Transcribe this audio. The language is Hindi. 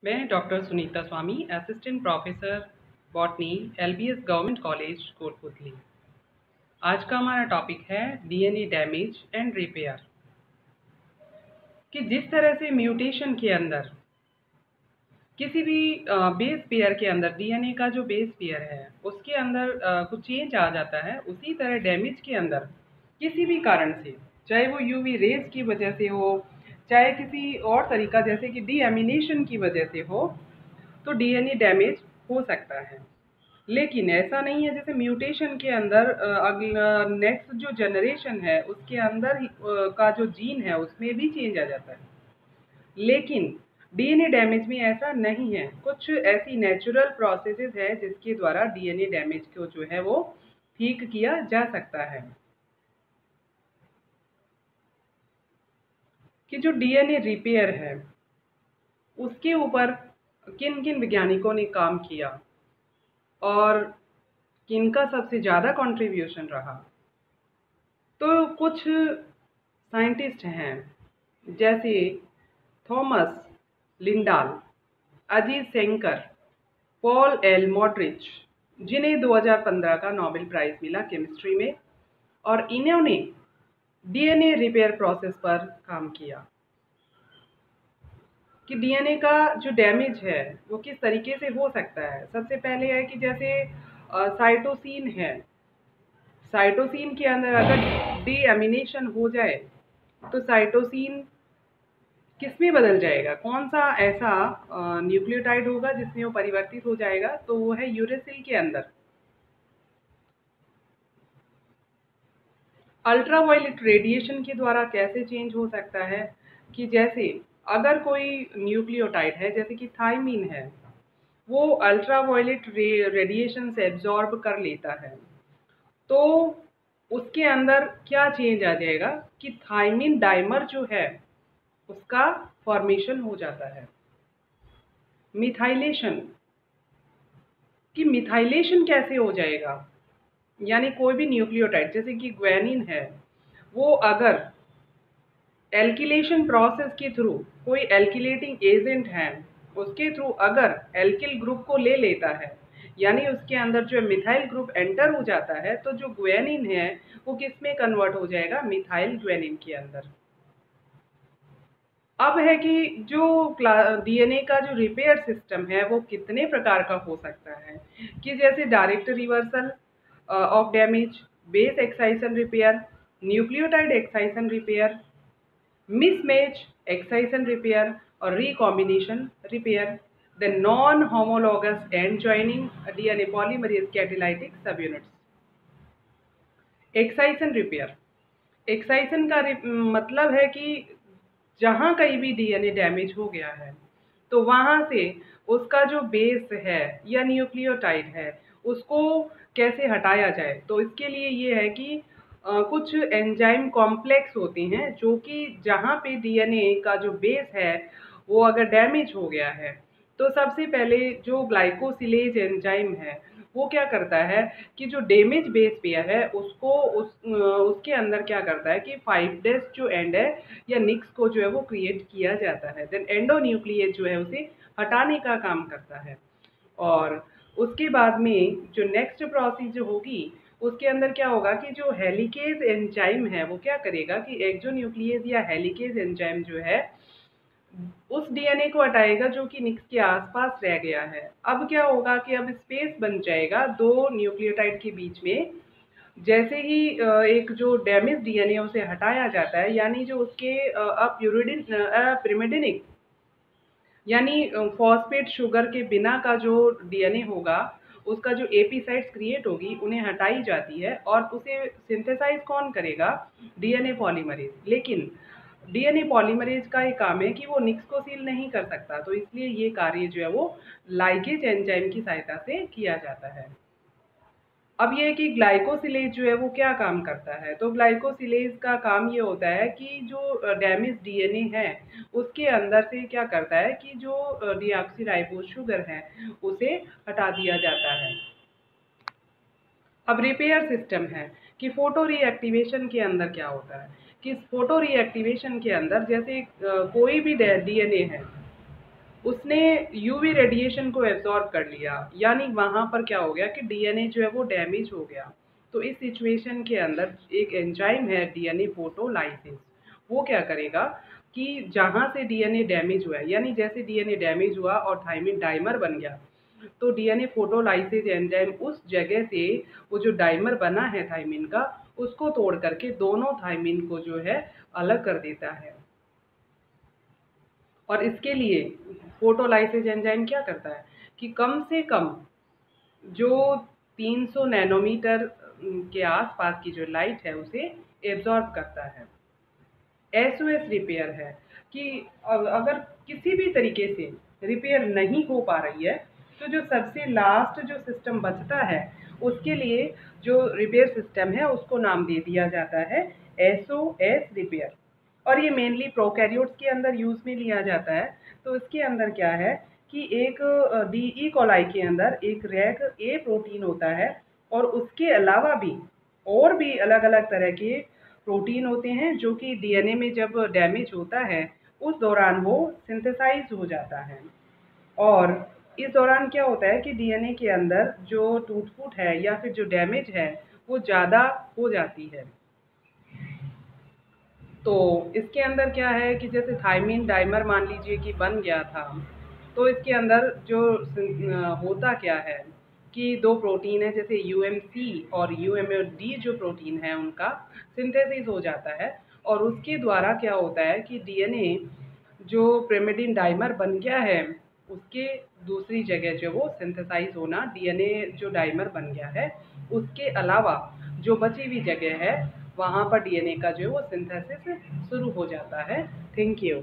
मैं doctor Sunita Swami, assistant professor botany, LBS government college Kotputli. आज का हमारा टॉपिक है डीएनए डैमेज एंड रिपेयर। कि जिस तरह से म्यूटेशन के अंदर किसी भी बेस पेयर के अंदर डीएनए का जो बेस पेयर है उसके अंदर कुछ चेंज आ जाता है, उसी तरह डैमेज के अंदर किसी भी कारण से, चाहे वो यूवी रेज की वजह से हो, चाहे किसी और तरीका जैसे कि डीएमिनेशन की वजह से हो, तो डीएनए डैमेज हो सकता है। लेकिन ऐसा नहीं है जैसे म्यूटेशन के अंदर अगला नेक्स्ट जो जनरेशन है उसके अंदर का जो जीन है उसमें भी चेंज आ जाता है। लेकिन डीएनए डैमेज में ऐसा नहीं है। कुछ ऐसी नेचुरल प्रोसेसेस है जिसके द्वारा डीएनए डैमेज को जो है वो ठीक किया जा सकता है। कि जो डीएनए रिपेयर है उसके ऊपर किन किन वैज्ञानिकों ने काम किया और किनका सबसे ज़्यादा कंट्रीब्यूशन रहा। तो कुछ साइंटिस्ट हैं जैसे Thomas Lindahl, Aziz Sancar, Paul L Modrich, जिन्हें 2015 का नोबेल प्राइज मिला केमिस्ट्री में, और इन्होंने डीएनए रिपेयर प्रोसेस पर काम किया कि डीएनए का जो डैमेज है वो किस तरीके से हो सकता है। सबसे पहले है कि जैसे साइटोसिन है, साइटोसिन के अंदर अगर डीएमिनेशन हो जाए तो साइटोसिन किसमें बदल जाएगा, कौन सा ऐसा न्यूक्लियोटाइड होगा जिसमें वो परिवर्तित हो जाएगा, तो वो है यूरेसिल के अंदर। अल्ट्रावायलेट रेडिएशन के द्वारा कैसे चेंज हो सकता है कि जैसे अगर कोई न्यूक्लियोटाइड है जैसे कि थाइमीन है, वो अल्ट्रावायलेट रेडिएशन से एब्जॉर्ब कर लेता है, तो उसके अंदर क्या चेंज आ जाएगा कि थाइमीन डाइमर जो है उसका फॉर्मेशन हो जाता है। मिथाइलेशन, कि मिथाइलेशन कैसे हो जाएगा, यानी कोई भी न्यूक्लियोटाइड जैसे कि ग्वेनिन है, वो अगर एल्किलेशन प्रोसेस के थ्रू कोई एल्किलेटिंग एजेंट है उसके थ्रू अगर एल्किल ग्रुप को ले लेता है, यानी उसके अंदर जो मिथाइल ग्रुप एंटर हो जाता है, तो जो ग्वेनिन है वो किस में कन्वर्ट हो जाएगा, मिथाइल ग्वेनिन के अंदर। अब है कि जो डीएनए का जो रिपेयर सिस्टम है वो कितने प्रकार का हो सकता है कि जैसे direct reversal of damage, base excision repair, nucleotide excision repair, mismatch excision repair और recombination repair, the non homologous end joining DNA polymerase catalytic subunits. Excision repair, excision का मतलब है कि जहाँ कहीं भी डीएनए डैमेज हो गया है तो वहाँ से उसका जो बेस है या न्यूक्लियोटाइड है उसको कैसे हटाया जाए। तो इसके लिए ये है कि कुछ एंजाइम कॉम्प्लेक्स होते हैं जो कि जहाँ पे डीएनए का जो बेस है वो अगर डैमेज हो गया है तो सबसे पहले जो ग्लाइकोसिलेज एंजाइम है वो क्या करता है कि जो डैमेज बेस पेयर है उसको उसके अंदर क्या करता है कि 5' जो एंड है या निक्स को जो है वो क्रिएट किया जाता है, देन एंडोन्यूक्लिएज जो है उसे हटाने का काम करता है। और उसके बाद में जो नेक्स्ट प्रोसेस जो होगी उसके अंदर क्या होगा कि जो हेलिकेज एंजाइम है वो क्या करेगा कि एक्सोन्यूक्लिएज या हेलिकेज एंजाइम जो है उस डीएनए को हटाएगा जो कि निक्स के आसपास रह गया है। अब क्या होगा कि अब स्पेस बन जाएगा दो न्यूक्लियोटाइड के बीच में। जैसे ही एक जो डैमेज डीएनए उसे हटाया जाता है, यानी जो उसके पिरिमिडिनिक यानी फॉस्फेट शुगर के बिना का जो डीएनए होगा उसका जो एपी साइट्स क्रिएट होगी उन्हें हटाई जाती है और उसे सिंथेसाइज कौन करेगा, डीएनए पॉलीमरेज। लेकिन डीएनए पॉलीमरेज का एक काम है कि वो निक्स को सील नहीं कर सकता, तो इसलिए ये कार्य जो है वो लाइगेज एंजाइम की सहायता से किया जाता है। अब ये है कि ग्लाइकोसिलेज जो है वो क्या काम करता है, तो ग्लाइकोसिलेज का काम ये होता है कि जो डैमेज डीएनए है उसके अंदर से क्या करता है कि जो डीऑक्सीराइबोज शुगर है उसे हटा दिया जाता है। अब रिपेयर सिस्टम है कि फोटो रीएक्टिवेशन के अंदर क्या होता है कि फोटो रीएक्टिवेशन के अंदर जैसे कोई भी डीएनए है उसने यूवी रेडिएशन को एब्जॉर्ब कर लिया, यानी वहाँ पर क्या हो गया कि डीएनए जो है वो डैमेज हो गया। तो इस सिचुएशन के अंदर एक एंजाइम है डीएनए फोटोलाइसिस, वो क्या करेगा कि जहाँ से डीएनए डैमेज हुआ है, यानी जैसे डीएनए डैमेज हुआ और थाइमिन डाइमर बन गया, तो डीएनए फोटोलाइसिस एंजाइम उस जगह से वो जो डाइमर बना है थाइमिन का, उसको तोड़ करके दोनों थाइमिन को जो है अलग कर देता है। और इसके लिए फोटोलाइसिस एंजाइम क्या करता है कि कम से कम जो 300 नैनोमीटर के आसपास की जो लाइट है उसे एब्जॉर्ब करता है। एसओएस रिपेयर है कि अगर किसी भी तरीके से रिपेयर नहीं हो पा रही है, तो जो सबसे लास्ट जो सिस्टम बचता है उसके लिए जो रिपेयर सिस्टम है उसको नाम दे दिया जाता है एसओएस रिपेयर। और ये मेनली प्रोकैरियोट्स के अंदर यूज में लिया जाता है। तो इसके अंदर क्या है कि एक डी ई कोलाई के अंदर एक रैग ए प्रोटीन होता है, और उसके अलावा भी और भी अलग अलग तरह के प्रोटीन होते हैं जो कि डीएनए में जब डैमेज होता है उस दौरान वो सिंथेसाइज हो जाता है। और इस दौरान क्या होता है कि डीएनए के अंदर जो टूट-फूट है या फिर जो डैमेज है वो ज़्यादा हो जाती है। तो इसके अंदर क्या है कि जैसे थाइमिन डाइमर मान लीजिए कि बन गया था, तो इसके अंदर जो होता क्या है कि दो प्रोटीन है, जैसे यूएमसी और यूएमडी जो प्रोटीन है उनका सिंथेसिस हो जाता है। और उसके द्वारा क्या होता है कि डीएनए जो pyrimidine डाइमर बन गया है उसके दूसरी जगह जो वो सिंथेसाइज होना, डीएनए जो डाइमर बन गया है उसके अलावा जो बची हुई जगह है वहाँ पर डीएनए का जो है वो सिंथेसिस शुरू हो जाता है। Thank you.